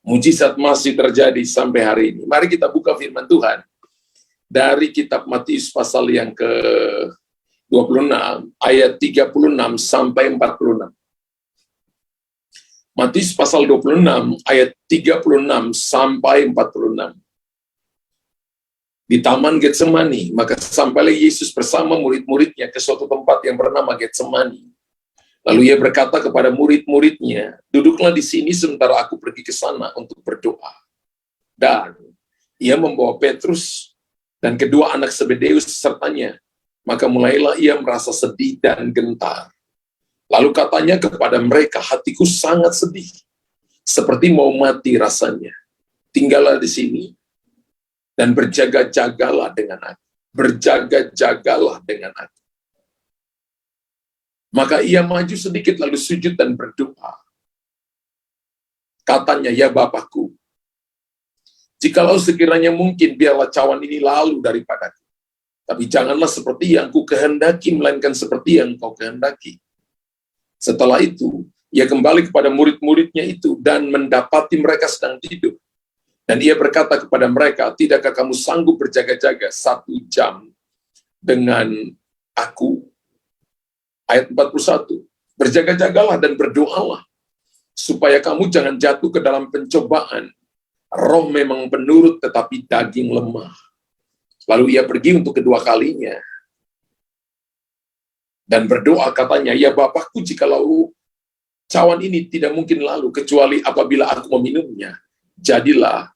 Mujizat masih terjadi sampai hari ini. Mari kita buka firman Tuhan dari kitab Matius pasal yang ke-26, ayat 36 sampai 46. Matius pasal 26, ayat 36 sampai 46. Di Taman Getsemani, maka sampailah Yesus bersama murid-muridnya ke suatu tempat yang bernama Getsemani. Lalu ia berkata kepada murid-muridnya, duduklah di sini sementara aku pergi ke sana untuk berdoa. Dan ia membawa Petrus dan kedua anak Zebedeus sertanya. Maka mulailah ia merasa sedih dan gentar. Lalu katanya kepada mereka, hatiku sangat sedih, seperti mau mati rasanya. Tinggallah di sini dan berjaga-jagalah dengan aku. Berjaga-jagalah dengan aku. Maka ia maju sedikit lalu sujud dan berdoa. Katanya, ya Bapakku, jikalau sekiranya mungkin biarlah cawan ini lalu daripadaku. Tapi janganlah seperti yang ku kehendaki, melainkan seperti yang kau kehendaki. Setelah itu, ia kembali kepada murid-muridnya itu dan mendapati mereka sedang tidur. Dan ia berkata kepada mereka, tidakkah kamu sanggup berjaga-jaga 1 jam dengan aku? Ayat 41, berjaga-jagalah dan berdoalah, supaya kamu jangan jatuh ke dalam pencobaan. Roh memang penurut, tetapi daging lemah. Lalu ia pergi untuk kedua kalinya. Dan berdoa katanya, ya Bapakku, jikalau cawan ini tidak mungkin lalu, kecuali apabila aku meminumnya, jadilah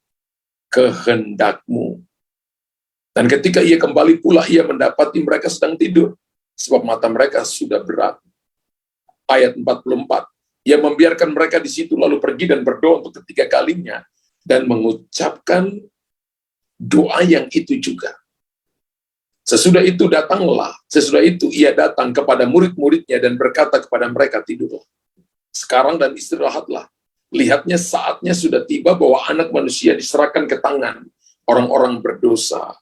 kehendakmu. Dan ketika ia kembali pula, ia mendapati mereka sedang tidur, sebab mata mereka sudah berat. Ayat 44, ia membiarkan mereka di situ lalu pergi dan berdoa untuk ketiga kalinya dan mengucapkan doa yang itu juga. Sesudah itu ia datang kepada murid-muridnya dan berkata kepada mereka, tidurlah sekarang dan istirahatlah. Lihatnya saatnya sudah tiba bahwa anak manusia diserahkan ke tangan orang-orang berdosa.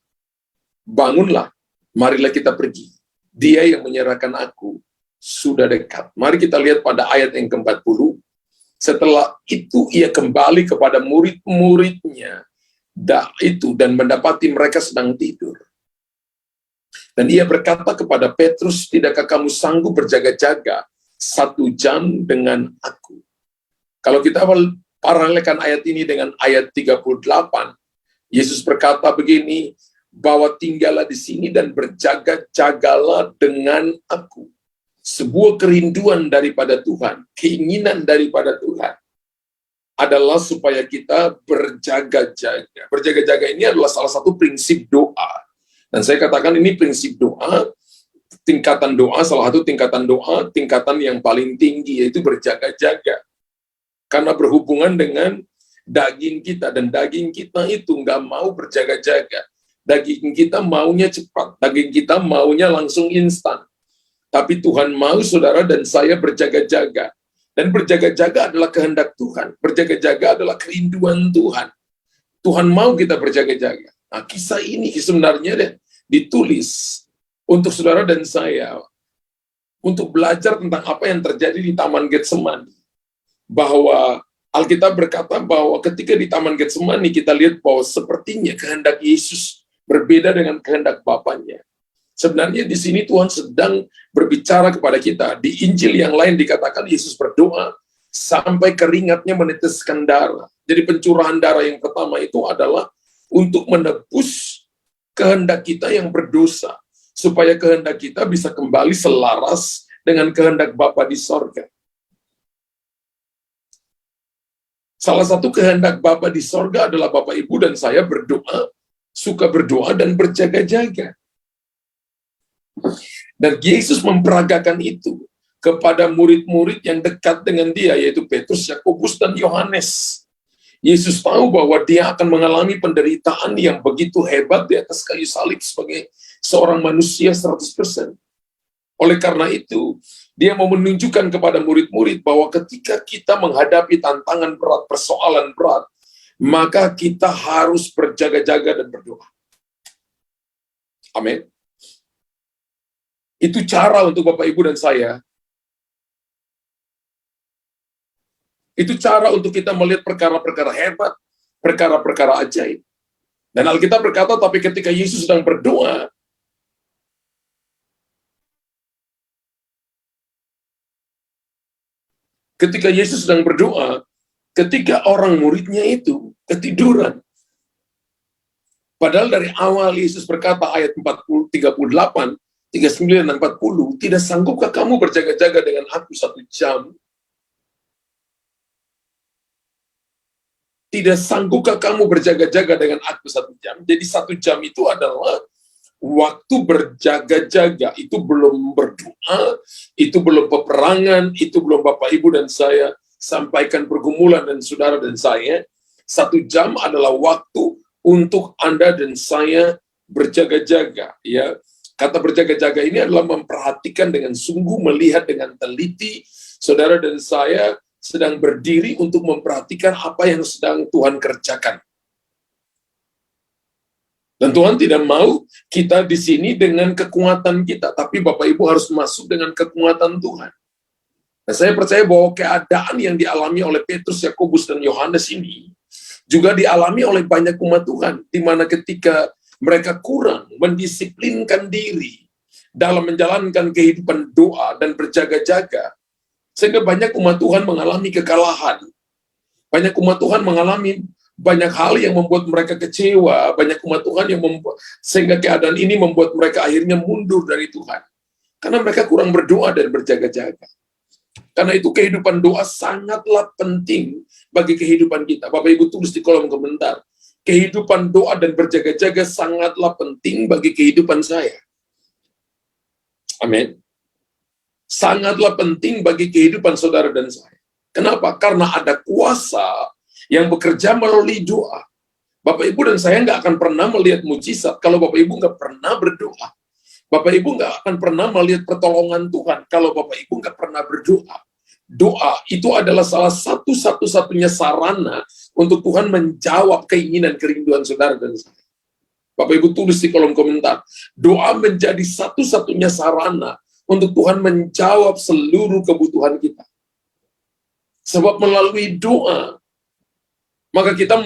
Bangunlah, marilah kita pergi. Dia yang menyerahkan aku sudah dekat. Mari kita lihat pada ayat yang ke-40. Setelah itu ia kembali kepada murid-muridnya dan mendapati mereka sedang tidur. Dan ia berkata kepada Petrus, tidakkah kamu sanggup berjaga-jaga 1 jam dengan aku? Kalau kita paralelkan ayat ini dengan ayat 38, Yesus berkata begini, bahwa tinggallah di sini dan berjaga-jagalah dengan aku. Sebuah kerinduan daripada Tuhan, keinginan daripada Tuhan adalah supaya kita berjaga-jaga. Berjaga-jaga ini adalah salah satu prinsip doa. Dan saya katakan ini prinsip doa, salah satu tingkatan yang paling tinggi, yaitu berjaga-jaga. Karena berhubungan dengan daging kita, dan daging kita itu nggak mau berjaga-jaga. Daging kita maunya cepat, daging kita maunya langsung instan. Tapi Tuhan mau saudara dan saya berjaga-jaga. Dan berjaga-jaga adalah kehendak Tuhan. Berjaga-jaga adalah kerinduan Tuhan. Tuhan mau kita berjaga-jaga. Nah, kisah ini sebenarnya ditulis untuk saudara dan saya, untuk belajar tentang apa yang terjadi di Taman Getsemani. Bahwa Alkitab berkata bahwa ketika di Taman Getsemani kita lihat bahwa sepertinya kehendak Yesus berbeda dengan kehendak Bapaknya. Sebenarnya di sini Tuhan sedang berbicara kepada kita. Di Injil yang lain dikatakan Yesus berdoa sampai keringatnya meneteskan darah. Jadi pencurahan darah yang pertama itu adalah untuk menebus kehendak kita yang berdosa, supaya kehendak kita bisa kembali selaras dengan kehendak Bapa di sorga. Salah satu kehendak Bapa di sorga adalah Bapak Ibu dan saya berdoa, suka berdoa dan berjaga-jaga. Dan Yesus memperagakan itu kepada murid-murid yang dekat dengan dia, yaitu Petrus, Yakobus, dan Yohanes. Yesus tahu bahwa dia akan mengalami penderitaan yang begitu hebat di atas kayu salib sebagai seorang manusia 100%. Oleh karena itu, dia mau menunjukkan kepada murid-murid bahwa ketika kita menghadapi tantangan berat, persoalan berat, maka kita harus berjaga-jaga dan berdoa. Amin. Itu cara untuk Bapak, Ibu, dan saya Itu cara untuk kita melihat perkara-perkara hebat, perkara-perkara ajaib. Dan Alkitab berkata, tapi ketika Yesus sedang berdoa, ketika orang muridnya itu ketiduran. Padahal dari awal Yesus berkata ayat 40, 38, 39 dan 40, tidak sanggupkah kamu berjaga-jaga dengan aku 1 jam? Tidak sanggupkah kamu berjaga-jaga dengan aku 1 jam? Jadi 1 jam itu adalah waktu berjaga-jaga. Itu belum berdoa, itu belum peperangan, itu belum Bapak Ibu dan saya sampaikan pergumulan dan saudara dan saya. 1 jam adalah waktu untuk Anda dan saya berjaga-jaga, ya. Kata berjaga-jaga ini adalah memperhatikan dengan sungguh, melihat dengan teliti. Saudara dan saya sedang berdiri untuk memperhatikan apa yang sedang Tuhan kerjakan. Dan Tuhan tidak mau kita di sini dengan kekuatan kita, tapi Bapak Ibu harus masuk dengan kekuatan Tuhan. Nah, saya percaya bahwa keadaan yang dialami oleh Petrus, Yakobus, dan Yohanes ini juga dialami oleh banyak umat Tuhan, di mana ketika mereka kurang mendisiplinkan diri dalam menjalankan kehidupan doa dan berjaga-jaga, sehingga banyak umat Tuhan mengalami kekalahan. Banyak umat Tuhan mengalami banyak hal yang membuat mereka kecewa, banyak umat Tuhan yang membuat, sehingga keadaan ini membuat mereka akhirnya mundur dari Tuhan. Karena mereka kurang berdoa dan berjaga-jaga. Karena itu kehidupan doa sangatlah penting bagi kehidupan kita. Bapak Ibu tulis di kolom komentar. Kehidupan doa dan berjaga-jaga sangatlah penting bagi kehidupan saya. Amin. Sangatlah penting bagi kehidupan saudara dan saya. Kenapa? Karena ada kuasa yang bekerja melalui doa. Bapak Ibu dan saya nggak akan pernah melihat mujizat kalau Bapak Ibu nggak pernah berdoa. Bapak Ibu nggak akan pernah melihat pertolongan Tuhan kalau Bapak Ibu nggak pernah berdoa. Doa itu adalah salah satu-satunya sarana untuk Tuhan menjawab keinginan kerinduan saudara dan saya. Bapak Ibu tulis di kolom komentar, doa menjadi satu-satunya sarana untuk Tuhan menjawab seluruh kebutuhan kita. Sebab melalui doa, maka kita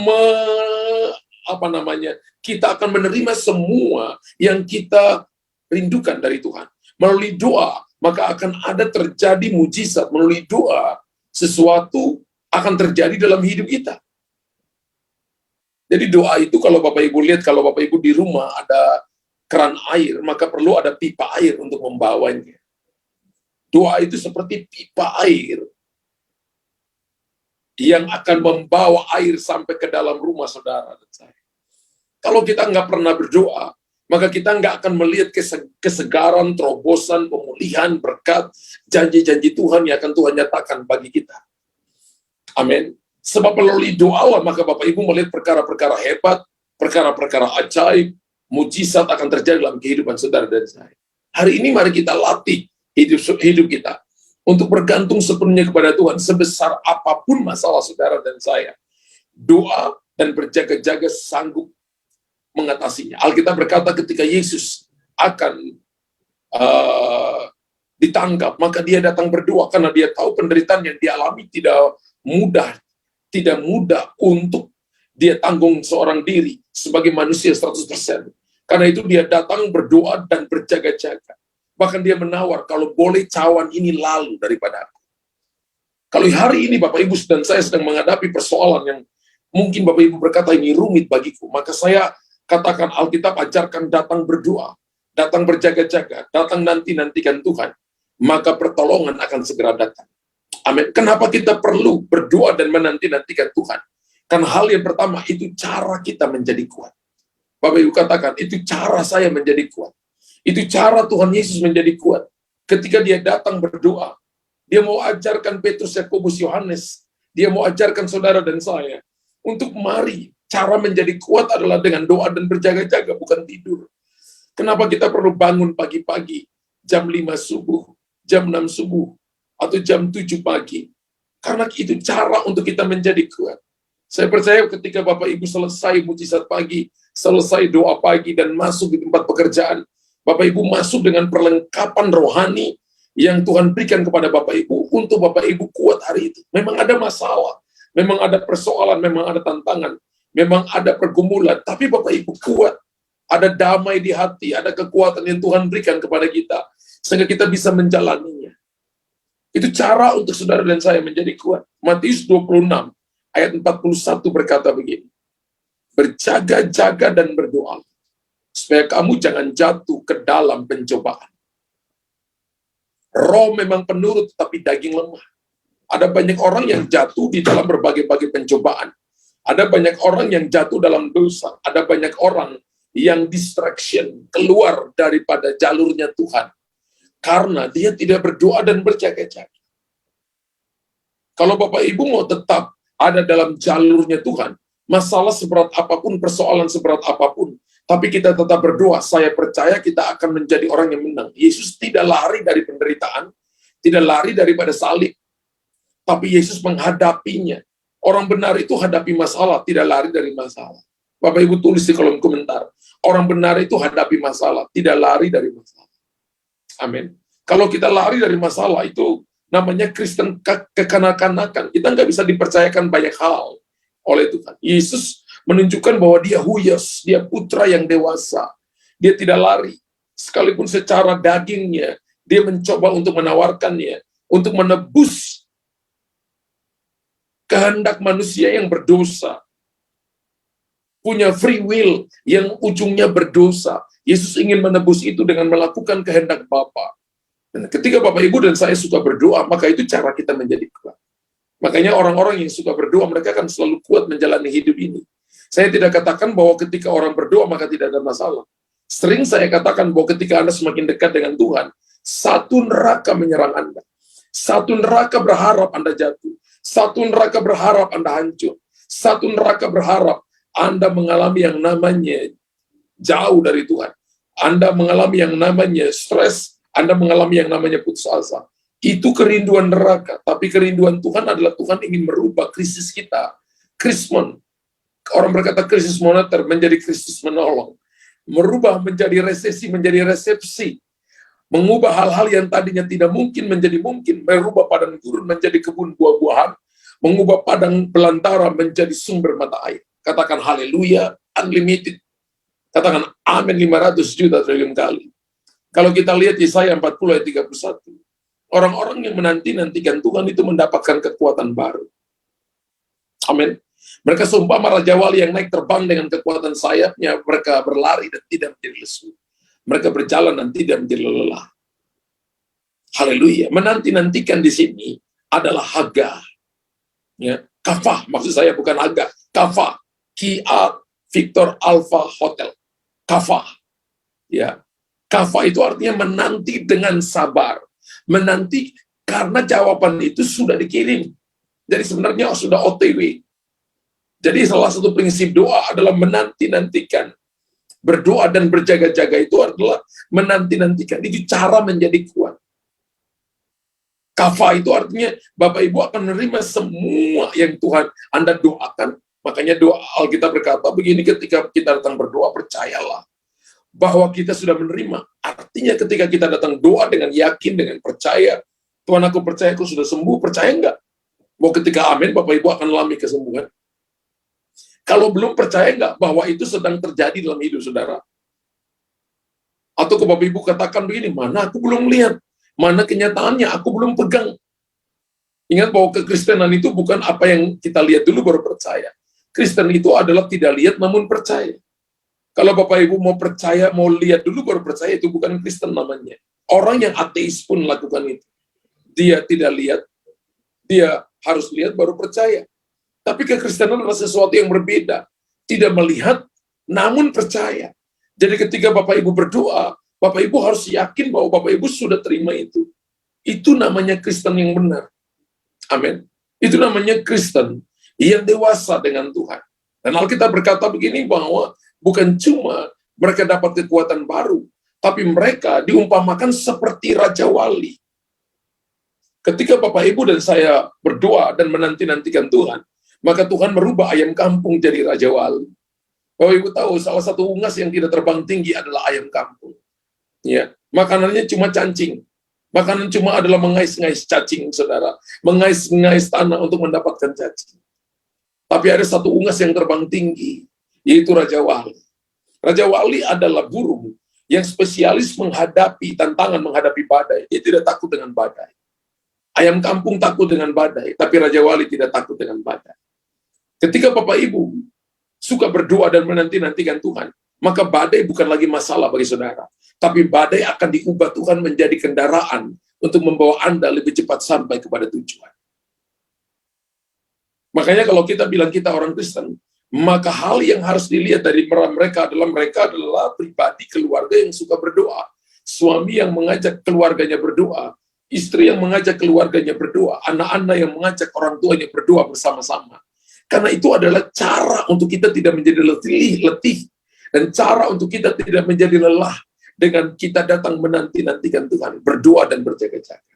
kita akan menerima semua yang kita rindukan dari Tuhan. Melalui doa, maka akan ada terjadi mujizat. Melalui doa, sesuatu akan terjadi dalam hidup kita. Jadi doa itu kalau Bapak Ibu lihat, kalau Bapak Ibu di rumah ada keran air, maka perlu ada pipa air untuk membawanya. Doa itu seperti pipa air yang akan membawa air sampai ke dalam rumah saudara dan saya. Kalau kita nggak pernah berdoa, maka kita nggak akan melihat kesegaran, terobosan, pemulihan, berkat, janji-janji Tuhan yang akan Tuhan nyatakan bagi kita. Amin. Sebab melalui doa lah, maka Bapak Ibu melihat perkara-perkara hebat, perkara-perkara ajaib, mujizat akan terjadi dalam kehidupan saudara dan saya. Hari ini mari kita latih hidup kita untuk bergantung sepenuhnya kepada Tuhan sebesar apapun masalah saudara dan saya. Doa dan berjaga-jaga sanggup mengatasinya. Alkitab berkata ketika Yesus akan ditangkap, maka dia datang berdoa karena dia tahu penderitaan yang dialami tidak mudah untuk dia tanggung seorang diri sebagai manusia 100%. Karena itu dia datang berdoa dan berjaga-jaga. Bahkan dia menawar, kalau boleh cawan ini lalu daripada aku. Kalau hari ini Bapak Ibu dan saya sedang menghadapi persoalan yang mungkin Bapak Ibu berkata ini rumit bagiku, maka saya katakan Alkitab ajarkan datang berdoa, datang berjaga-jaga, datang nantikan Tuhan, maka pertolongan akan segera datang. Amin. Kenapa kita perlu berdoa dan menantikan Tuhan? Karena hal yang pertama itu cara kita menjadi kuat. Bapak Ibu katakan, itu cara saya menjadi kuat. Itu cara Tuhan Yesus menjadi kuat. Ketika dia datang berdoa, dia mau ajarkan Petrus, Yakobus, Yohanes, dia mau ajarkan saudara dan saya, untuk mari, cara menjadi kuat adalah dengan doa dan berjaga-jaga, bukan tidur. Kenapa kita perlu bangun pagi-pagi, jam 5 subuh, jam 6 subuh, atau jam 7 pagi? Karena itu cara untuk kita menjadi kuat. Saya percaya ketika Bapak Ibu selesai mujizat pagi, selesai doa pagi, dan masuk di tempat pekerjaan, Bapak Ibu masuk dengan perlengkapan rohani, yang Tuhan berikan kepada Bapak Ibu untuk Bapak Ibu kuat hari itu. Memang ada masalah, memang ada persoalan, memang ada tantangan, memang ada pergumulan, tapi Bapak Ibu kuat. Ada damai di hati, ada kekuatan yang Tuhan berikan kepada kita, sehingga kita bisa menjalaninya. Itu cara untuk saudara dan saya menjadi kuat. Matius 26 ayat 41 berkata begini, berjaga-jaga dan berdoa, supaya kamu jangan jatuh ke dalam pencobaan. Roh memang penurut, tapi daging lemah. Ada banyak orang yang jatuh di dalam berbagai-bagai pencobaan. Ada banyak orang yang jatuh dalam dosa. Ada banyak orang yang distraction, keluar daripada jalurnya Tuhan. Karena dia tidak berdoa dan berjaga-jaga. Kalau Bapak Ibu mau tetap ada dalam jalurnya Tuhan, masalah seberat apapun, persoalan seberat apapun, tapi kita tetap berdoa, saya percaya kita akan menjadi orang yang menang. Yesus tidak lari dari penderitaan, tidak lari daripada salib, tapi Yesus menghadapinya. Orang benar itu hadapi masalah, tidak lari dari masalah. Bapak Ibu tulis di kolom komentar, orang benar itu hadapi masalah, tidak lari dari masalah. Amin. Kalau kita lari dari masalah, itu namanya Kristen kekanak-kanakan. Kita nggak bisa dipercayakan banyak hal oleh Tuhan. Yesus menunjukkan bahwa dia huyos, dia putra yang dewasa. Dia tidak lari. Sekalipun secara dagingnya, dia mencoba untuk menawarkannya, untuk menebus kehendak manusia yang berdosa. Punya free will yang ujungnya berdosa. Yesus ingin menebus itu dengan melakukan kehendak Bapa. Dan ketika Bapak Ibu dan saya suka berdoa, maka itu cara kita menjadi kuat. Makanya orang-orang yang suka berdoa, mereka akan selalu kuat menjalani hidup ini. Saya tidak katakan bahwa ketika orang berdoa maka tidak ada masalah. Sering saya katakan bahwa ketika Anda semakin dekat dengan Tuhan, satu neraka menyerang Anda. Satu neraka berharap Anda jatuh. Satu neraka berharap Anda hancur. Satu neraka berharap Anda mengalami yang namanya jauh dari Tuhan. Anda mengalami yang namanya stres. Anda mengalami yang namanya putus asa. Itu kerinduan neraka. Tapi kerinduan Tuhan adalah Tuhan ingin merubah krisis kita. Krismon. Orang berkata krisis moneter menjadi krisis menolong. Merubah menjadi resesi, menjadi resepsi. Mengubah hal-hal yang tadinya tidak mungkin menjadi mungkin. Merubah padang gurun menjadi kebun buah-buahan. Mengubah padang belantara menjadi sumber mata air. Katakan haleluya, unlimited. Katakan amin 500 juta triliun kali. Kalau kita lihat Yesaya 40 ayat 31. Orang-orang yang menanti-nantikan Tuhan itu mendapatkan kekuatan baru. Amin. Mereka seumpama Raja Wali yang naik terbang dengan kekuatan sayapnya, mereka berlari dan tidak menjadi lesu. Mereka berjalan dan tidak menjadi lelah. Haleluya. Menanti-nantikan di sini adalah Haga. Ya, Kafah, maksud saya bukan Haga. Kafah. Kia Victor Alpha Hotel. Kafah. Ya. Kafah itu artinya menanti dengan sabar. Menanti karena jawaban itu sudah dikirim. Jadi sebenarnya sudah OTW. Jadi salah satu prinsip doa adalah menanti-nantikan. Berdoa dan berjaga-jaga itu adalah menanti-nantikan. Itu cara menjadi kuat. Kafa itu artinya Bapak Ibu akan menerima semua yang Tuhan Anda doakan. Makanya doa Alkitab berkata begini, ketika kita datang berdoa, percayalah bahwa kita sudah menerima. Artinya ketika kita datang doa dengan yakin, dengan percaya, Tuhan aku percaya aku sudah sembuh, percaya enggak? Bahwa ketika amin, Bapak Ibu akan alami kesembuhan. Kalau belum percaya nggak bahwa itu sedang terjadi dalam hidup saudara? Atau ke Bapak Ibu katakan begini, mana aku belum lihat, mana kenyataannya, aku belum pegang. Ingat bahwa kekristenan itu bukan apa yang kita lihat dulu baru percaya. Kristen itu adalah tidak lihat namun percaya. Kalau Bapak Ibu mau percaya, mau lihat dulu baru percaya, itu bukan Kristen namanya. Orang yang ateis pun lakukan itu. Dia tidak lihat, dia harus lihat baru percaya. Tapi kekristenan adalah sesuatu yang berbeda. Tidak melihat, namun percaya. Jadi ketika Bapak Ibu berdoa, Bapak Ibu harus yakin bahwa Bapak Ibu sudah terima itu. Itu namanya Kristen yang benar. Amin. Itu namanya Kristen yang dewasa dengan Tuhan. Dan Alkitab berkata begini, bahwa bukan cuma mereka dapat kekuatan baru, tapi mereka diumpamakan seperti Raja Wali. Ketika Bapak Ibu dan saya berdoa dan menanti-nantikan Tuhan, maka Tuhan merubah ayam kampung jadi Raja Wali. Bapak Ibu tahu, salah satu unggas yang tidak terbang tinggi adalah ayam kampung. Ya, makanannya cuma cacing. Makanan cuma adalah mengais-ngais cacing, saudara. Mengais-ngais tanah untuk mendapatkan cacing. Tapi ada satu unggas yang terbang tinggi, yaitu Raja Wali. Raja Wali adalah burung yang spesialis menghadapi tantangan, menghadapi badai. Dia tidak takut dengan badai. Ayam kampung takut dengan badai, tapi Raja Wali tidak takut dengan badai. Ketika Bapak Ibu suka berdoa dan menanti-nantikan Tuhan, maka badai bukan lagi masalah bagi saudara. Tapi badai akan diubah Tuhan menjadi kendaraan untuk membawa Anda lebih cepat sampai kepada tujuan. Makanya kalau kita bilang kita orang Kristen, maka hal yang harus dilihat dari mereka adalah pribadi keluarga yang suka berdoa. Suami yang mengajak keluarganya berdoa, istri yang mengajak keluarganya berdoa, anak-anak yang mengajak orang tuanya berdoa bersama-sama. Karena itu adalah cara untuk kita tidak menjadi letih, dan cara untuk kita tidak menjadi lelah dengan kita datang menanti-nantikan Tuhan, berdoa dan berjaga-jaga.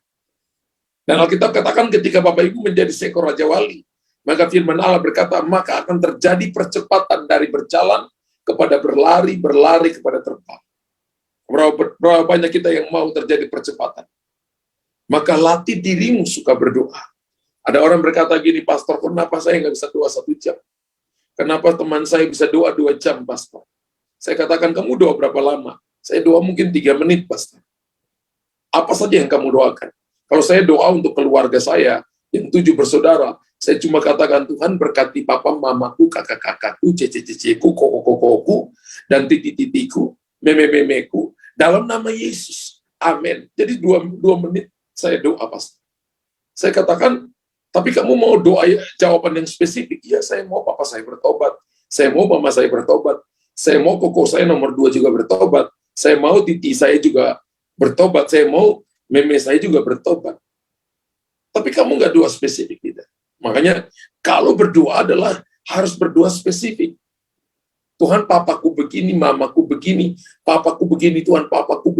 Dan Alkitab katakan ketika Bapak Ibu menjadi seekor Raja Wali, maka firman Allah berkata, maka akan terjadi percepatan dari berjalan kepada berlari kepada terbang. Berapa banyak kita yang mau terjadi percepatan? Maka latih dirimu suka berdoa. Ada orang berkata gini, pastor, kenapa saya nggak bisa doa 1 jam? Kenapa teman saya bisa doa 2 jam, pastor? Saya katakan, kamu doa berapa lama? Saya doa mungkin 3 menit, pastor. Apa saja yang kamu doakan? Kalau saya doa untuk keluarga saya, yang 7 bersaudara, saya cuma katakan, Tuhan berkati papa, mamaku, kakak-kakakku, cece-ceceku, koko-kokoku, dan titi-titiku, meme-memeku, dalam nama Yesus. Amin. Jadi 2 menit saya doa, pastor. Saya katakan, tapi kamu mau doa jawaban yang spesifik? Ya, saya mau papa saya bertobat. Saya mau mama saya bertobat. Saya mau koko saya nomor 2 juga bertobat. Saya mau titi saya juga bertobat. Saya mau meme saya juga bertobat. Tapi kamu nggak doa spesifik, tidak. Makanya, kalau berdoa adalah harus berdoa spesifik. Tuhan, papaku begini, mamaku begini, papaku begini, Tuhan, papaku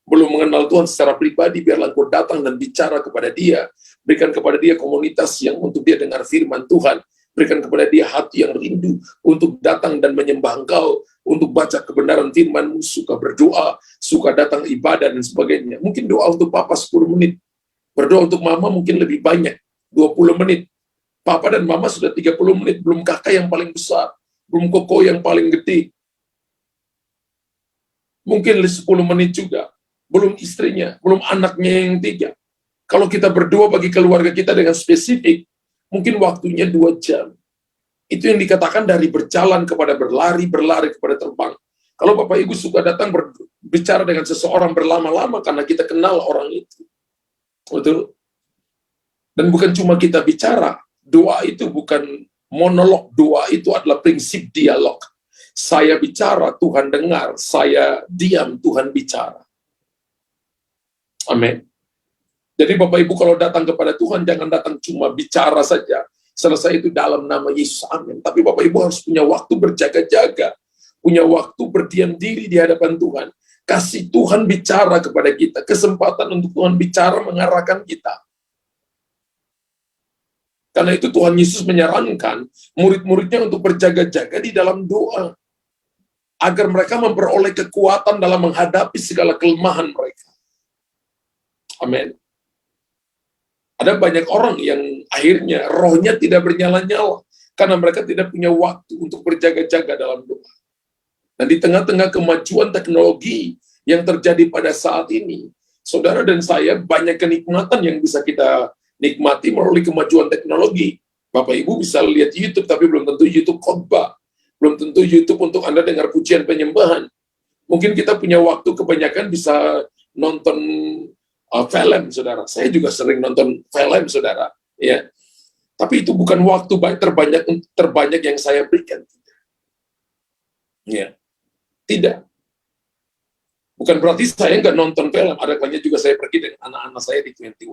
belum mengenal Tuhan secara pribadi, biarlah Engkau datang dan bicara kepada dia. Berikan kepada dia komunitas yang untuk dia dengar firman Tuhan. Berikan kepada dia hati yang rindu untuk datang dan menyembah Engkau, untuk baca kebenaran firman-Mu, suka berdoa, suka datang ibadah, dan sebagainya. Mungkin doa untuk papa 10 menit. Berdoa untuk mama mungkin lebih banyak, 20 menit. Papa dan mama sudah 30 menit, belum kakak yang paling besar, belum koko yang paling gede. Mungkin 10 menit juga. Belum istrinya, belum anaknya yang 3. Kalau kita berdoa bagi keluarga kita dengan spesifik, mungkin waktunya 2 jam. Itu yang dikatakan dari berjalan kepada berlari kepada terbang. Kalau Bapak Ibu suka datang berbicara dengan seseorang berlama-lama karena kita kenal orang itu. Betul? Dan bukan cuma kita bicara, doa itu bukan monolog, doa itu adalah prinsip dialog. Saya bicara, Tuhan dengar, saya diam, Tuhan bicara. Amin. Jadi Bapak Ibu kalau datang kepada Tuhan, jangan datang cuma bicara saja. Selesai itu dalam nama Yesus, amin. Tapi Bapak Ibu harus punya waktu berjaga-jaga. Punya waktu berdiam diri di hadapan Tuhan. Kasih Tuhan bicara kepada kita. Kesempatan untuk Tuhan bicara mengarahkan kita. Karena itu Tuhan Yesus menyarankan murid-muridnya untuk berjaga-jaga di dalam doa. Agar mereka memperoleh kekuatan dalam menghadapi segala kelemahan mereka. Amin. Ada banyak orang yang akhirnya rohnya tidak bernyala-nyala karena mereka tidak punya waktu untuk berjaga-jaga dalam doa. Dan di tengah-tengah kemajuan teknologi yang terjadi pada saat ini, saudara dan saya banyak kenikmatan yang bisa kita nikmati melalui kemajuan teknologi. Bapak Ibu bisa lihat YouTube, tapi belum tentu YouTube khotbah. Belum tentu YouTube untuk Anda dengar pujian penyembahan. Mungkin kita punya waktu kebanyakan bisa nonton film, saudara. Saya juga sering nonton film, saudara. Ya, tapi itu bukan waktu terbanyak yang saya berikan. Ya, tidak. Bukan berarti saya nggak nonton film. Ada kalanya juga saya pergi dengan anak-anak saya di 21,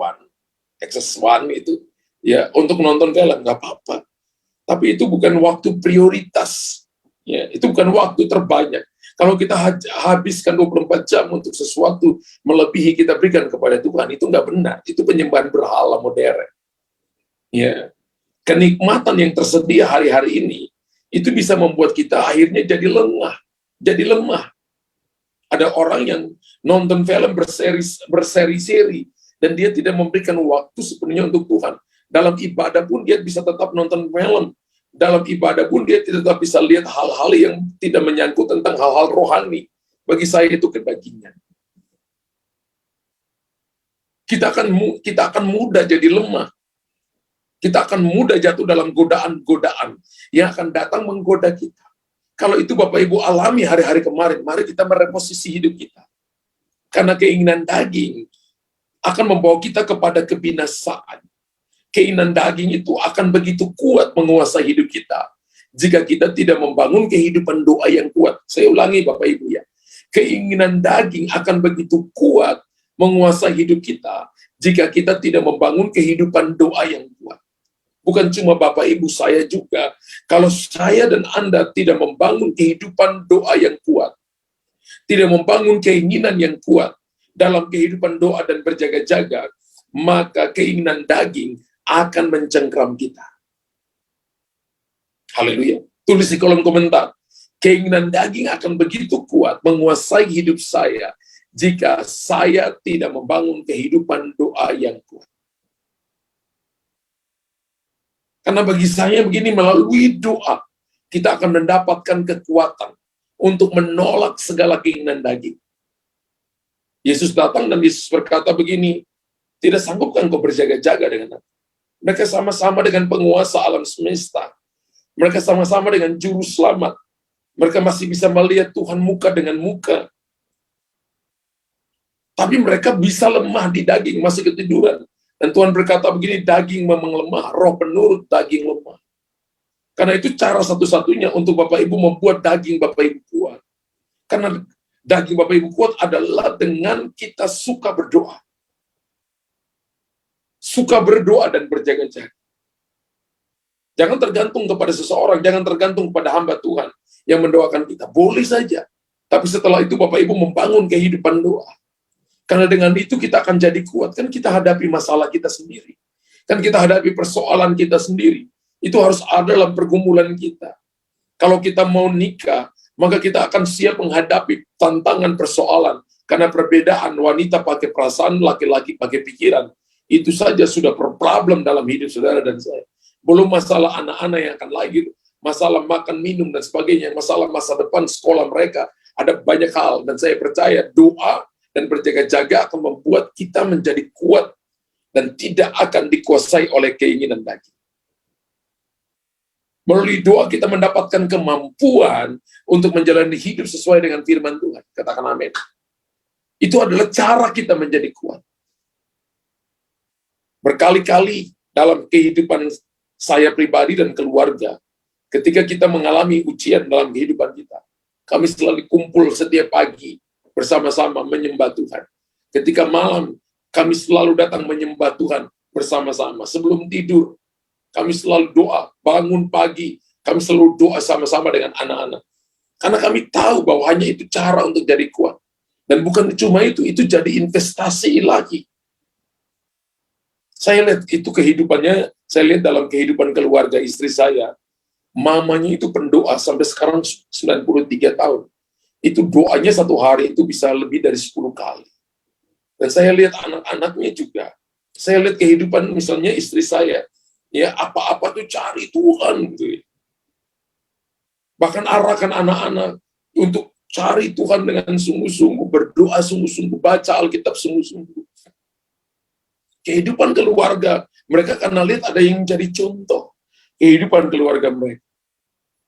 Access One itu, ya untuk nonton film nggak apa-apa. Tapi itu bukan waktu prioritas. Ya, itu bukan waktu terbanyak. Kalau kita habiskan 24 jam untuk sesuatu melebihi kita berikan kepada Tuhan, itu nggak benar. Itu penyembahan berhala modern. Ya. Kenikmatan yang tersedia hari-hari ini, itu bisa membuat kita akhirnya jadi lengah, jadi lemah. Ada orang yang nonton film berseri-seri, dan dia tidak memberikan waktu sepenuhnya untuk Tuhan. Dalam ibadah pun dia bisa tetap nonton film. Dalam ibadah pun dia tetap bisa lihat hal-hal yang tidak menyangkut tentang hal-hal rohani. Bagi saya itu kebagingan. Kita akan mudah jadi lemah. Kita akan mudah jatuh dalam godaan-godaan yang akan datang menggoda kita. Kalau itu Bapak Ibu alami hari-hari kemarin, mari kita mereposisi hidup kita. Karena keinginan daging akan membawa kita kepada kebinasaan. Keinginan daging itu akan begitu kuat menguasai hidup kita jika kita tidak membangun kehidupan doa yang kuat. Saya ulangi Bapak Ibu ya. Keinginan daging akan begitu kuat menguasai hidup kita jika kita tidak membangun kehidupan doa yang kuat. Bukan cuma Bapak Ibu, saya juga. Kalau saya dan Anda tidak membangun kehidupan doa yang kuat, tidak membangun keinginan yang kuat dalam kehidupan doa dan berjaga-jaga, maka keinginan daging akan mencengkram kita. Haleluya. Tulis di kolom komentar. Keinginan daging akan begitu kuat menguasai hidup saya jika saya tidak membangun kehidupan doa yang kuat. Karena bagi saya begini, melalui doa, kita akan mendapatkan kekuatan untuk menolak segala keinginan daging. Yesus datang dan Yesus berkata begini, tidak sanggupkan kau berjaga-jaga dengan aku. Mereka sama-sama dengan penguasa alam semesta. Mereka sama-sama dengan juru selamat. Mereka masih bisa melihat Tuhan muka dengan muka. Tapi mereka bisa lemah di daging, masih ketiduran. Dan Tuhan berkata begini, daging memang lemah, roh penurut daging lemah. Karena itu cara satu-satunya untuk Bapak Ibu membuat daging Bapak Ibu kuat. Karena daging Bapak Ibu kuat adalah dengan kita suka berdoa. Suka berdoa dan berjaga-jaga. Jangan tergantung kepada seseorang, jangan tergantung kepada hamba Tuhan yang mendoakan kita. Boleh saja. Tapi setelah itu Bapak Ibu membangun kehidupan doa. Karena dengan itu kita akan jadi kuat. Kan kita hadapi masalah kita sendiri. Kan kita hadapi persoalan kita sendiri. Itu harus ada dalam pergumulan kita. Kalau kita mau nikah, maka kita akan siap menghadapi tantangan persoalan. Karena perbedaan wanita pakai perasaan, laki-laki pakai pikiran. Itu saja sudah problem dalam hidup saudara dan saya. Belum masalah anak-anak yang akan lahir, masalah makan, minum, dan sebagainya, masalah masa depan sekolah mereka. Ada banyak hal. Dan saya percaya doa dan berjaga-jaga akan membuat kita menjadi kuat dan tidak akan dikuasai oleh keinginan daging. Melalui doa kita mendapatkan kemampuan untuk menjalani hidup sesuai dengan firman Tuhan. Katakan amin. Itu adalah cara kita menjadi kuat. Berkali-kali dalam kehidupan saya pribadi dan keluarga, ketika kita mengalami ujian dalam kehidupan kita, kami selalu kumpul setiap pagi, bersama-sama menyembah Tuhan. Ketika malam, kami selalu datang menyembah Tuhan bersama-sama. Sebelum tidur, kami selalu doa. Bangun pagi, kami selalu doa sama-sama dengan anak-anak. Karena kami tahu bahwa hanya itu cara untuk jadi kuat. Dan bukan cuma itu jadi investasi ilahi. Saya lihat itu kehidupannya, saya lihat dalam kehidupan keluarga istri saya. Mamanya itu pendoa sampai sekarang 93 tahun. Itu doanya satu hari itu bisa lebih dari 10 kali. Dan saya lihat anak-anaknya juga. Saya lihat kehidupan misalnya istri saya. Ya, apa-apa tuh cari Tuhan. Gitu. Bahkan arahkan anak-anak untuk cari Tuhan dengan sungguh-sungguh. Berdoa sungguh-sungguh. Baca Alkitab sungguh-sungguh. Kehidupan keluarga. Mereka karena lihat ada yang jadi contoh. Kehidupan keluarga mereka.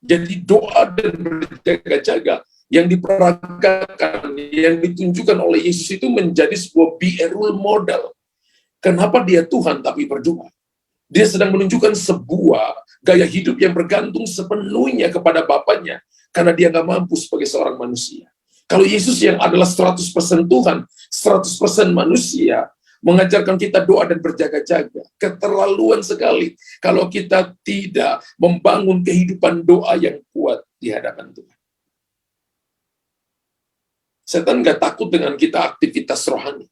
Jadi doa dan berjaga-jaga yang diperagakan, yang ditunjukkan oleh Yesus itu menjadi sebuah role model. Kenapa dia Tuhan tapi berdoa? Dia sedang menunjukkan sebuah gaya hidup yang bergantung sepenuhnya kepada Bapaknya, karena dia nggak mampu sebagai seorang manusia. Kalau Yesus yang adalah 100% Tuhan, 100% manusia, mengajarkan kita doa dan berjaga-jaga. Keterlaluan sekali kalau kita tidak membangun kehidupan doa yang kuat di hadapan Tuhan. Setan gak takut dengan kita aktivitas rohani.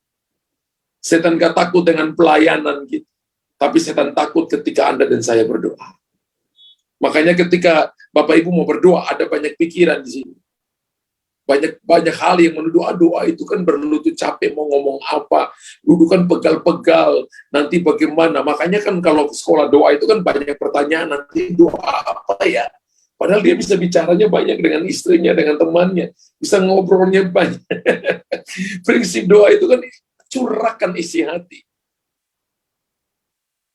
Setan gak takut dengan pelayanan kita. Tapi setan takut ketika Anda dan saya berdoa. Makanya ketika Bapak Ibu mau berdoa, ada banyak pikiran di sini. Banyak hal yang menuduh, doa itu kan berlutut capek, mau ngomong apa, duduk kan pegal-pegal, nanti bagaimana. Makanya kan kalau sekolah doa itu kan banyak pertanyaan, nanti doa apa ya? Padahal dia bisa bicaranya banyak dengan istrinya, dengan temannya, bisa ngobrolnya banyak. Prinsip doa itu kan curahkan isi hati.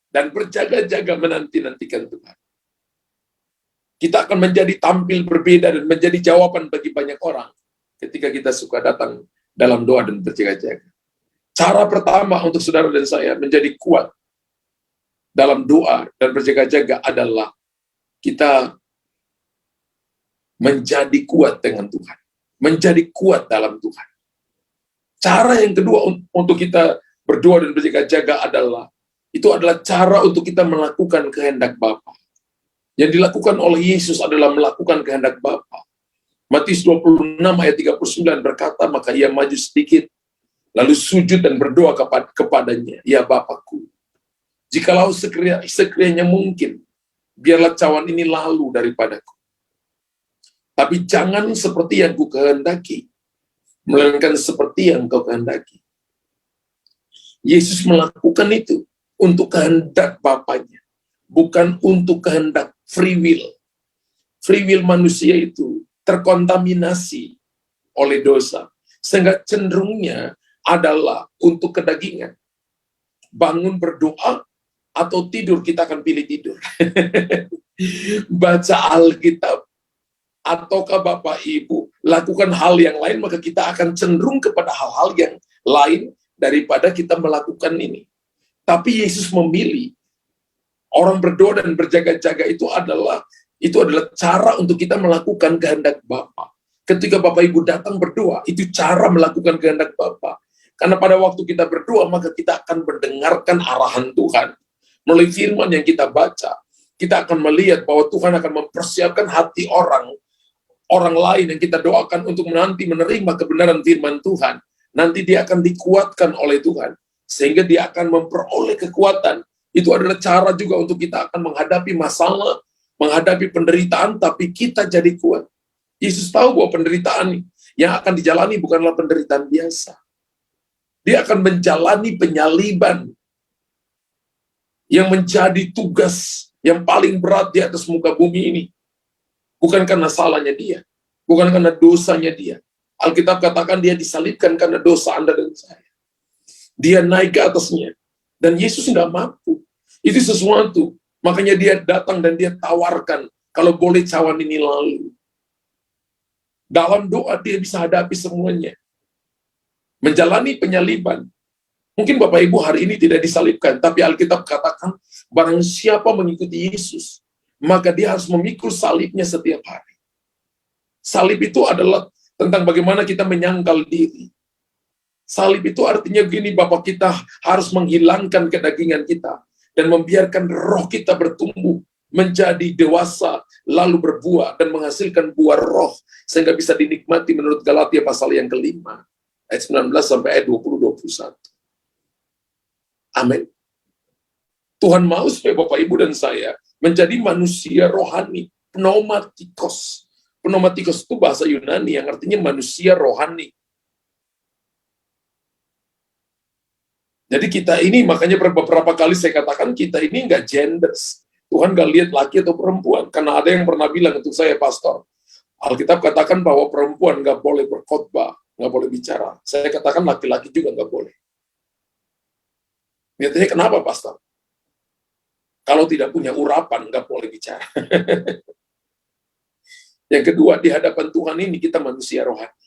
Dan berjaga-jaga menanti-nantikan Tuhan. Kita akan menjadi tampil berbeda dan menjadi jawaban bagi banyak orang ketika kita suka datang dalam doa dan berjaga-jaga. Cara pertama untuk saudara dan saya menjadi kuat dalam doa dan berjaga-jaga adalah kita menjadi kuat dengan Tuhan. Menjadi kuat dalam Tuhan. Cara yang kedua untuk kita berdoa dan berjaga-jaga adalah cara untuk kita melakukan kehendak Bapa. Yang dilakukan oleh Yesus adalah melakukan kehendak Bapa. Matius 26 ayat 39 berkata, maka ia maju sedikit, lalu sujud dan berdoa kepadanya, ya Bapakku, jikalau sekiranya mungkin, biarlah cawan ini lalu daripadaku. Tapi jangan seperti yang ku kehendaki, melainkan seperti yang kau kehendaki. Yesus melakukan itu untuk kehendak Bapanya, bukan untuk kehendak free will. Free will manusia itu terkontaminasi oleh dosa, sehingga cenderungnya adalah untuk kedagingan. Bangun berdoa atau tidur, kita akan pilih tidur. Baca Alkitab, ataukah Bapak Ibu lakukan hal yang lain, maka kita akan cenderung kepada hal-hal yang lain daripada kita melakukan ini. Tapi Yesus memilih orang berdoa dan berjaga-jaga itu adalah cara untuk kita melakukan kehendak Bapa. Ketika Bapak Ibu datang berdoa, itu cara melakukan kehendak Bapa. Karena pada waktu kita berdoa, maka kita akan mendengarkan arahan Tuhan. Melalui firman yang kita baca, kita akan melihat bahwa Tuhan akan mempersiapkan hati orang lain yang kita doakan untuk menanti menerima kebenaran firman Tuhan. Nanti dia akan dikuatkan oleh Tuhan, sehingga dia akan memperoleh kekuatan. Itu adalah cara juga untuk kita akan menghadapi masalah, menghadapi penderitaan, tapi kita jadi kuat. Yesus tahu bahwa penderitaan yang akan dijalani bukanlah penderitaan biasa. Dia akan menjalani penyaliban yang menjadi tugas yang paling berat di atas muka bumi ini. Bukan karena salahnya dia, bukan karena dosanya dia. Alkitab katakan dia disalibkan karena dosa Anda dan saya. Dia naik ke atasnya, dan Yesus nggak mampu. Itu sesuatu. Makanya dia datang dan dia tawarkan, kalau boleh cawan ini lalu. Dalam doa dia bisa hadapi semuanya. Menjalani penyaliban. Mungkin Bapak Ibu hari ini tidak disalibkan, tapi Alkitab katakan, barang siapa mengikuti Yesus, maka dia harus memikul salibnya setiap hari. Salib itu adalah tentang bagaimana kita menyangkal diri. Salib itu artinya gini, Bapak, kita harus menghilangkan kedagingan kita dan membiarkan roh kita bertumbuh menjadi dewasa, lalu berbuah dan menghasilkan buah roh sehingga bisa dinikmati menurut Galatia pasal yang kelima ayat 19 sampai ayat 20-21. Amin. Tuhan mau supaya Bapak Ibu dan saya menjadi manusia rohani, pneumatikos. Pneumatikos itu bahasa Yunani yang artinya manusia rohani. Jadi kita ini, makanya beberapa kali saya katakan, kita ini nggak genders. Tuhan nggak lihat laki atau perempuan. Karena ada yang pernah bilang untuk saya, pastor, Alkitab katakan bahwa perempuan nggak boleh berkhotbah, nggak boleh bicara. Saya katakan laki-laki juga nggak boleh. Nyatanya kenapa, pastor? Kalau tidak punya urapan, nggak boleh bicara. Yang kedua, di hadapan Tuhan ini kita manusia rohani.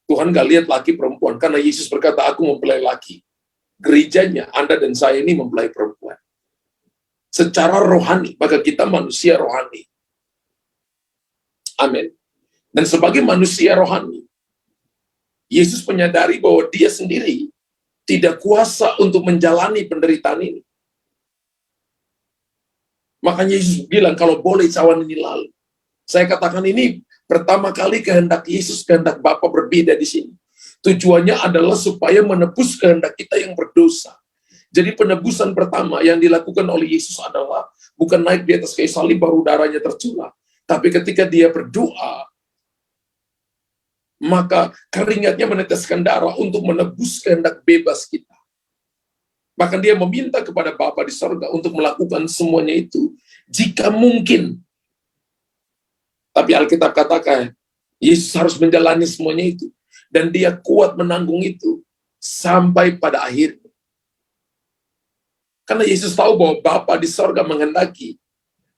Tuhan nggak lihat laki perempuan, karena Yesus berkata, aku mempelai laki. Gerejanya, Anda dan saya ini mempelai perempuan. Secara rohani, maka kita manusia rohani. Amin. Dan sebagai manusia rohani, Yesus menyadari bahwa dia sendiri tidak kuasa untuk menjalani penderitaan ini. Makanya Yesus bilang, kalau boleh cawan ini lalu. Saya katakan ini pertama kali kehendak Yesus, kehendak Bapa berbeda di sini. Tujuannya adalah supaya menebus kehendak kita yang berdosa. Jadi penebusan pertama yang dilakukan oleh Yesus adalah bukan naik di atas kayu salib baru darahnya tercurah. Tapi ketika dia berdoa, maka keringatnya meneteskan darah untuk menebus kehendak bebas kita. Bahkan dia meminta kepada Bapa di sorga untuk melakukan semuanya itu, jika mungkin. Tapi Alkitab katakan, Yesus harus menjalani semuanya itu. Dan dia kuat menanggung itu, sampai pada akhirnya. Karena Yesus tahu bahwa Bapa di sorga menghendaki,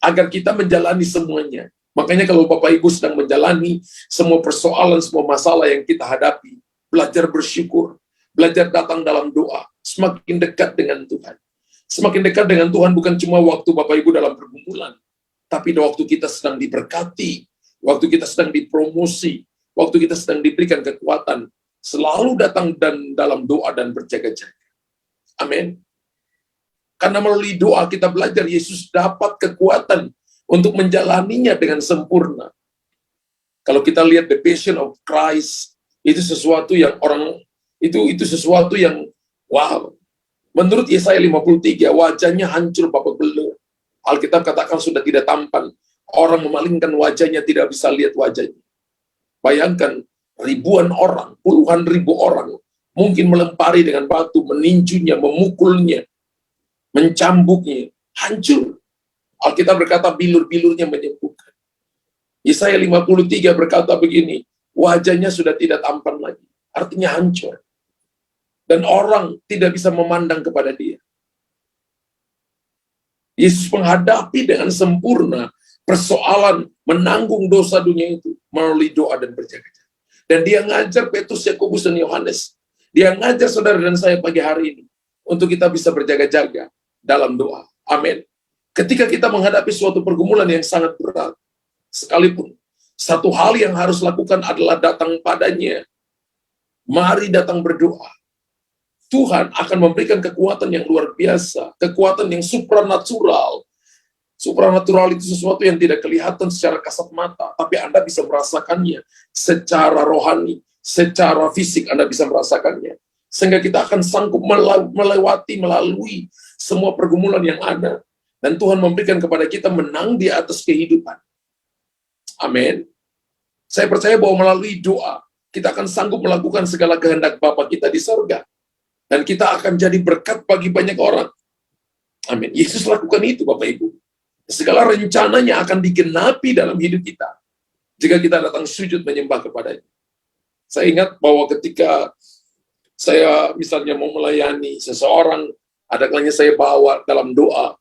agar kita menjalani semuanya. Makanya kalau Bapak Ibu sedang menjalani semua persoalan, semua masalah yang kita hadapi, belajar bersyukur, belajar datang dalam doa, semakin dekat dengan Tuhan. Semakin dekat dengan Tuhan bukan cuma waktu Bapak Ibu dalam pergumulan, tapi waktu kita sedang diberkati, waktu kita sedang dipromosi, waktu kita sedang diberikan kekuatan, selalu datang dan dalam doa dan berjaga-jaga. Amin. Karena melalui doa kita belajar Yesus dapat kekuatan untuk menjalaninya dengan sempurna. Kalau kita lihat the Passion of Christ, itu sesuatu yang itu sesuatu yang wow. Menurut Yesaya 53, wajahnya hancur babak belur. Alkitab katakan sudah tidak tampan. Orang memalingkan wajahnya, tidak bisa lihat wajahnya. Bayangkan ribuan orang, puluhan ribu orang mungkin melempari dengan batu, meninjunya, memukulnya, mencambuknya, hancur. Alkitab berkata bilur-bilurnya menyembuhkan. Yesaya 53 berkata begini, wajahnya sudah tidak tampan lagi, artinya hancur. Dan orang tidak bisa memandang kepada dia. Yesus menghadapi dengan sempurna persoalan menanggung dosa dunia itu melalui doa dan berjaga-jaga. Dan dia ngajar Petrus, Yakobus, dan Yohanes. Dia ngajar saudara dan saya pagi hari ini untuk kita bisa berjaga-jaga dalam doa. Amin. Ketika kita menghadapi suatu pergumulan yang sangat berat, sekalipun, satu hal yang harus lakukan adalah datang padanya. Mari datang berdoa. Tuhan akan memberikan kekuatan yang luar biasa, kekuatan yang supranatural. Supranatural itu sesuatu yang tidak kelihatan secara kasat mata, tapi Anda bisa merasakannya secara rohani, secara fisik Anda bisa merasakannya. Sehingga kita akan sanggup melalui semua pergumulan yang ada. Dan Tuhan memberikan kepada kita menang di atas kehidupan. Amin. Saya percaya bahwa melalui doa, kita akan sanggup melakukan segala kehendak Bapa kita di sorga. Dan kita akan jadi berkat bagi banyak orang. Amin. Yesus lakukan itu, Bapak Ibu. Segala rencananya akan digenapi dalam hidup kita, jika kita datang sujud menyembah kepadanya. Saya ingat bahwa ketika saya misalnya mau melayani seseorang, ada kalanya saya bawa dalam doa,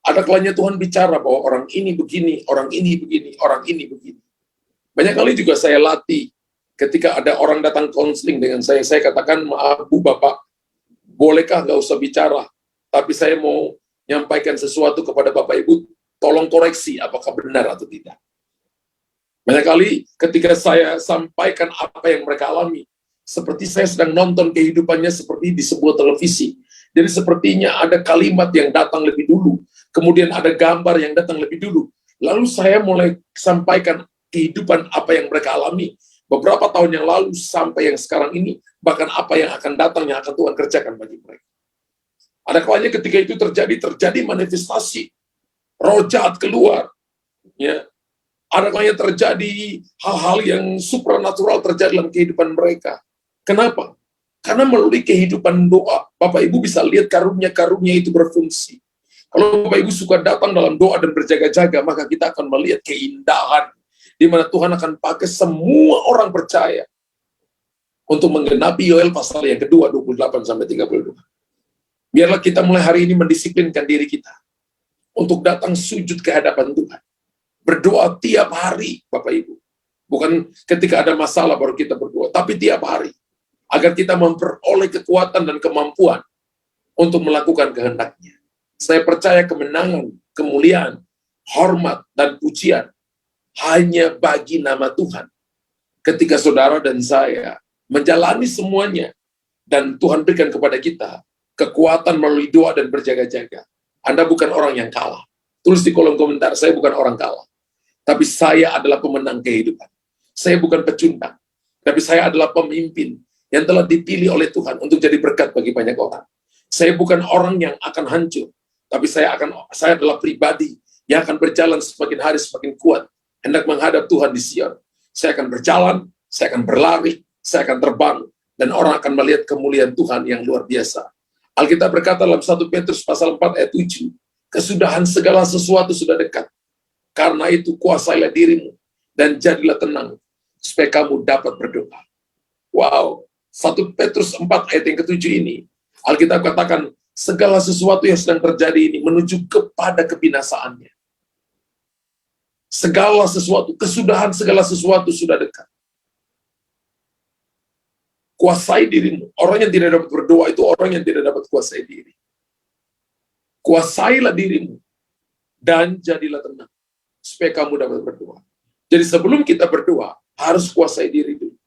ada kalanya Tuhan bicara bahwa orang ini begini, orang ini begini, orang ini begini. Banyak kali juga saya latih, ketika ada orang datang konseling dengan saya katakan, maaf Bu, Bapak, bolehkah nggak usah bicara, tapi saya mau menyampaikan sesuatu kepada Bapak Ibu, tolong koreksi apakah benar atau tidak. Banyak kali ketika saya sampaikan apa yang mereka alami, seperti saya sedang nonton kehidupannya seperti di sebuah televisi. Jadi sepertinya ada kalimat yang datang lebih dulu, kemudian ada gambar yang datang lebih dulu. Lalu saya mulai sampaikan kehidupan apa yang mereka alami beberapa tahun yang lalu sampai yang sekarang ini, bahkan apa yang akan datang yang akan Tuhan kerjakan bagi mereka. Ada kalanya ketika itu terjadi manifestasi, roh jahat keluar, ya. Ada kalanya terjadi hal-hal yang supranatural terjadi dalam kehidupan mereka. Kenapa? Karena melalui kehidupan doa, Bapak Ibu bisa lihat karunia-karunia itu berfungsi. Kalau Bapak Ibu suka datang dalam doa dan berjaga-jaga, maka kita akan melihat keindahan, di mana Tuhan akan pakai semua orang percaya untuk menggenapi Yoel pasal yang kedua, 28-32. Biarlah kita mulai hari ini mendisiplinkan diri kita untuk datang sujud ke hadapan Tuhan. Berdoa tiap hari, Bapak Ibu. Bukan ketika ada masalah baru kita berdoa, tapi tiap hari. Agar kita memperoleh kekuatan dan kemampuan untuk melakukan kehendaknya. Saya percaya kemenangan, kemuliaan, hormat, dan pujian hanya bagi nama Tuhan. Ketika saudara dan saya menjalani semuanya, dan Tuhan berikan kepada kita kekuatan melalui doa dan berjaga-jaga. Anda bukan orang yang kalah. Tulis di kolom komentar, saya bukan orang kalah. Tapi saya adalah pemenang kehidupan. Saya bukan pecundang. Tapi saya adalah pemimpin yang telah dipilih oleh Tuhan untuk jadi berkat bagi banyak orang. Saya bukan orang yang akan hancur, tapi saya adalah pribadi yang akan berjalan semakin hari semakin kuat, hendak menghadap Tuhan di Sion. Saya akan berjalan saya akan berlari, saya akan terbang, dan orang akan melihat kemuliaan Tuhan yang luar biasa. Alkitab berkata dalam 1 Petrus pasal 4 ayat 7, kesudahan segala sesuatu sudah dekat. Karena itu kuasailah dirimu dan jadilah tenang, supaya kamu dapat berdoa. Wow, 1 Petrus 4 ayat yang ke-7 ini, Alkitab katakan, segala sesuatu yang sedang terjadi ini menuju kepada kebinasaannya. Segala sesuatu, kesudahan segala sesuatu sudah dekat. Kuasai dirimu. Orang yang tidak dapat berdoa itu orang yang tidak dapat kuasai diri. Kuasailah dirimu dan jadilah tenang, supaya kamu dapat berdoa. Jadi sebelum kita berdoa, harus kuasai diri dulu.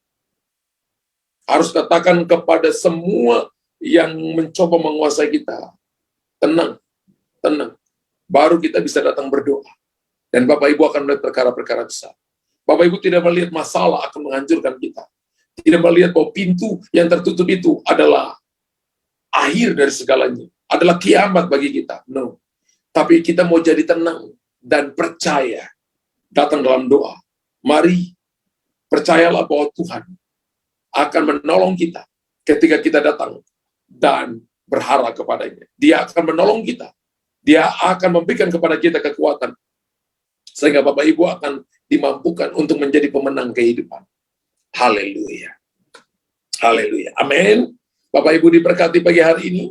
Harus katakan kepada semua yang mencoba menguasai kita, tenang, tenang. Baru kita bisa datang berdoa. Dan Bapak Ibu akan melihat perkara-perkara besar. Bapak Ibu tidak melihat masalah akan menghancurkan kita. Tidak melihat bahwa pintu yang tertutup itu adalah akhir dari segalanya. Adalah kiamat bagi kita. No. Tapi kita mau jadi tenang dan percaya. Datang dalam doa. Mari, percayalah bahwa Tuhan akan menolong kita ketika kita datang dan berharap kepadanya. Dia akan menolong kita. Dia akan memberikan kepada kita kekuatan. Sehingga Bapak Ibu akan dimampukan untuk menjadi pemenang kehidupan. Haleluya. Haleluya. Amin. Bapak Ibu diberkati pagi hari ini.